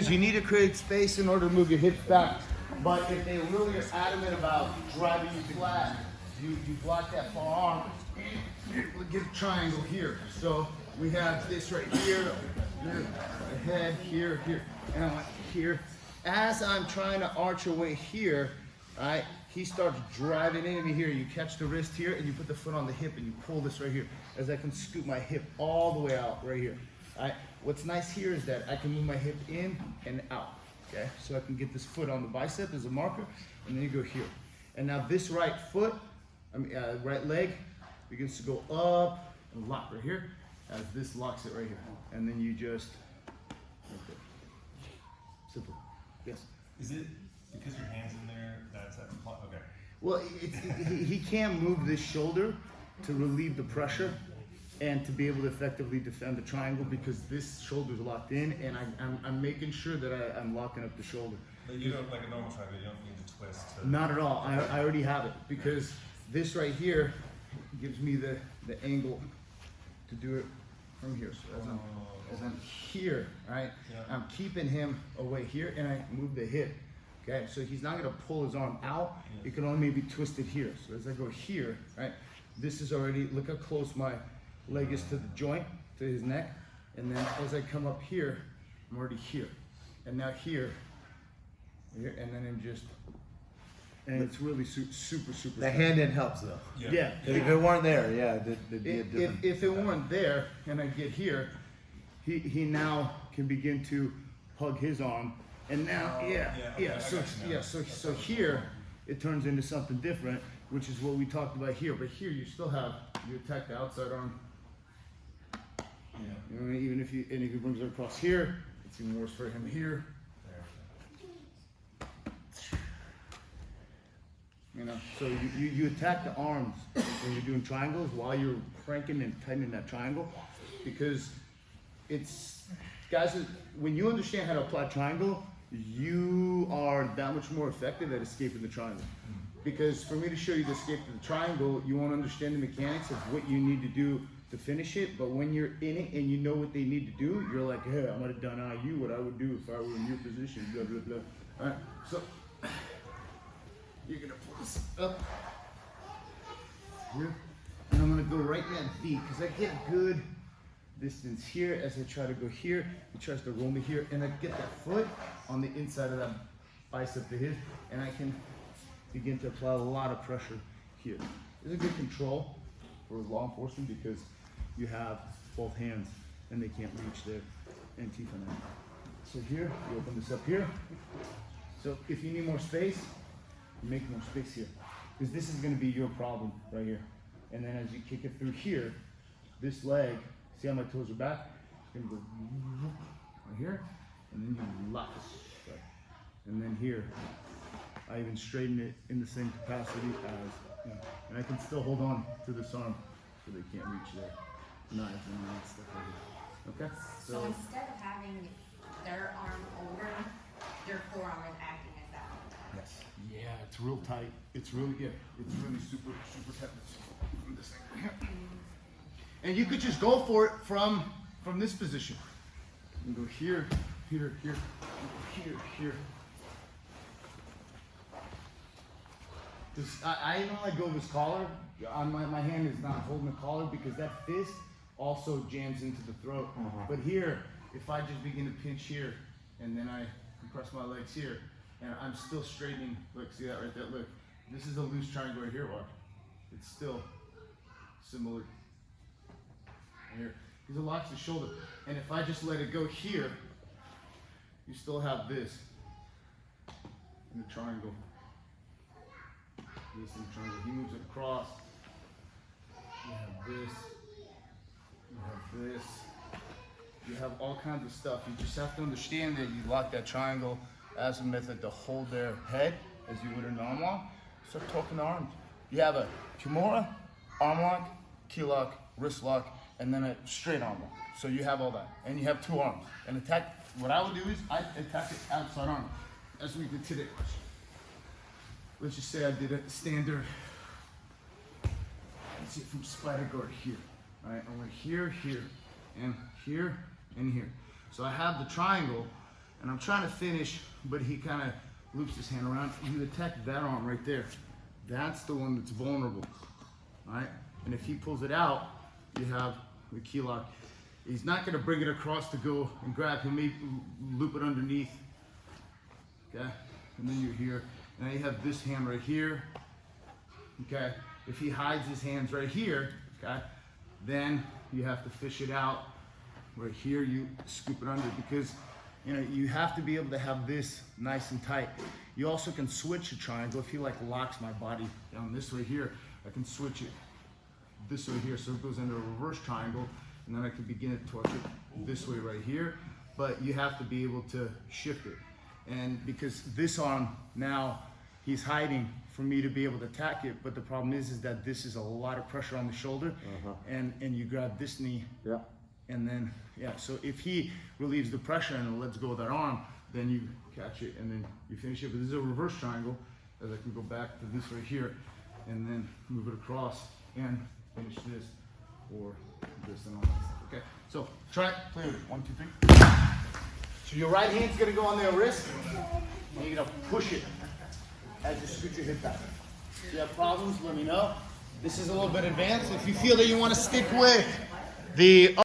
You need to create space in order to move your hips back. But if they really are adamant about driving you flat, you block that far arm, we'll get a triangle here. So we have this right here, the head here, and I went here. As I'm trying to arch away here, right, he starts driving into me here. You catch the wrist here and you put the foot on the hip and you pull this right here as I can scoop my hip all the way out right here. Right? What's nice here is that I can move my hip in and out. Okay, so I can get this foot on the bicep as a marker, and then you go here. And now this right foot, right leg, begins to go up and lock right here, as this locks it right here. And then you just, right there. Simple. Yes? Is it because your hand's in there, that's at the plot? Okay. Well, he can't move this shoulder to relieve the pressure and to be able to effectively defend the triangle because this shoulder's locked in, and I'm making sure that I'm locking up the shoulder. But you don't, like a normal triangle, you don't need to twist to... Not at all. I already have it because this right here gives me the angle to do it from here. So as I'm here, right, yeah. I'm keeping him away here, and I move the hip. Okay, so he's not gonna pull his arm out. Yeah. He can only maybe twist it here. So as I go here, right, this is already, look how close my leg is to the joint, to his neck, and then as I come up here, I'm already here, and now here, and then I'm just, and it's really super. The hand in helps though. Yeah. If it weren't there, yeah, it'd be a different. If it weren't there, and I get here, he now can begin to hug his arm, and now, So here, it turns into something different, which is what we talked about here. But here, you still have, you attack the outside arm. Yeah. You know, even if he brings it across here, it's even worse for him here. You know, so you attack the arms when you're doing triangles while you're cranking and tightening that triangle, because it's, guys, when you understand how to apply triangle, you are that much more effective at escaping the triangle. Because for me to show you the escape to the triangle, you want to understand the mechanics of what you need to do to finish it. But when you're in it and you know what they need to do, you're like, hey, I might have done you what I would do if I were in your position, blah, blah, blah. All right, so you're going to pull this up here. And I'm going to go right in that V because I get good distance here. As I try to go here, he tries to roll me here, and I get that foot on the inside of that bicep to his, and I can begin to apply a lot of pressure here. It's a good control for law enforcement because you have both hands and they can't reach their teeth on that. So here, you open this up here. So if you need more space, you make more space here. Because this is gonna be your problem right here. And then as you kick it through here, this leg, see how my toes are back? It's gonna go right here, and then you lock this right. And then here, I even straighten it in the same capacity as, you know, and I can still hold on to this arm so they can't reach their knives and all that stuff right here. Okay? So instead of having their arm over, your forearm is acting as that. Yes. Yeah, it's real tight. It's really, it's really super tight. From this thing right here. And you could just go for it from this position. You can go here, here, I don't let go of his collar. My hand is not holding the collar because that fist also jams into the throat. But here, if I just begin to pinch here and then I compress my legs here and I'm still straightening, look, see that right there? Look, this is a loose triangle right here, Mark. It's still similar. Here, he locks the shoulder. And if I just let it go here, you still have this in the triangle. This in the triangle. He moves it across. You have this. You have this. You have all kinds of stuff. You just have to understand that you lock that triangle as a method to hold their head as you would an arm lock. Start talking the arms. You have a Kimura, arm lock, key lock, wrist lock, and then a straight arm lock. So you have all that. And you have two arms. And attack, what I would do is I attack it outside arm, as we did today. Let's just say I did a standard, let's see, from spider guard here. All right, I went here, and here, and here. So I have the triangle, and I'm trying to finish, but he kind of loops his hand around. You attack that arm right there. That's the one that's vulnerable, all right? And if he pulls it out, you have the key lock. He's not gonna bring it across to go and grab. He may loop it underneath, okay? And then you're here. Now you have this hand right here, okay? If he hides his hands right here, okay, then you have to fish it out. Right here, you scoop it under, because you know you have to be able to have this nice and tight. You also can switch a triangle. If he like locks my body down this way here, I can switch it this way here, so it goes into a reverse triangle, and then I can begin to torch it this way right here. But you have to be able to shift it, and because this arm now he's hiding for me to be able to attack it, but the problem is that this is a lot of pressure on the shoulder, and you grab this knee, and then so if he relieves the pressure and lets go of that arm, then you catch it and then you finish it. But this is a reverse triangle, as I can go back to this right here and then move it across and finish this or this and all that stuff. Okay, so try it. Play with it. 1, 2, 3. So your right hand's gonna go on their wrist, and you're gonna push it as you scoot your hip back. If you have problems, let me know. This is a little bit advanced. If you feel that you want to stick with the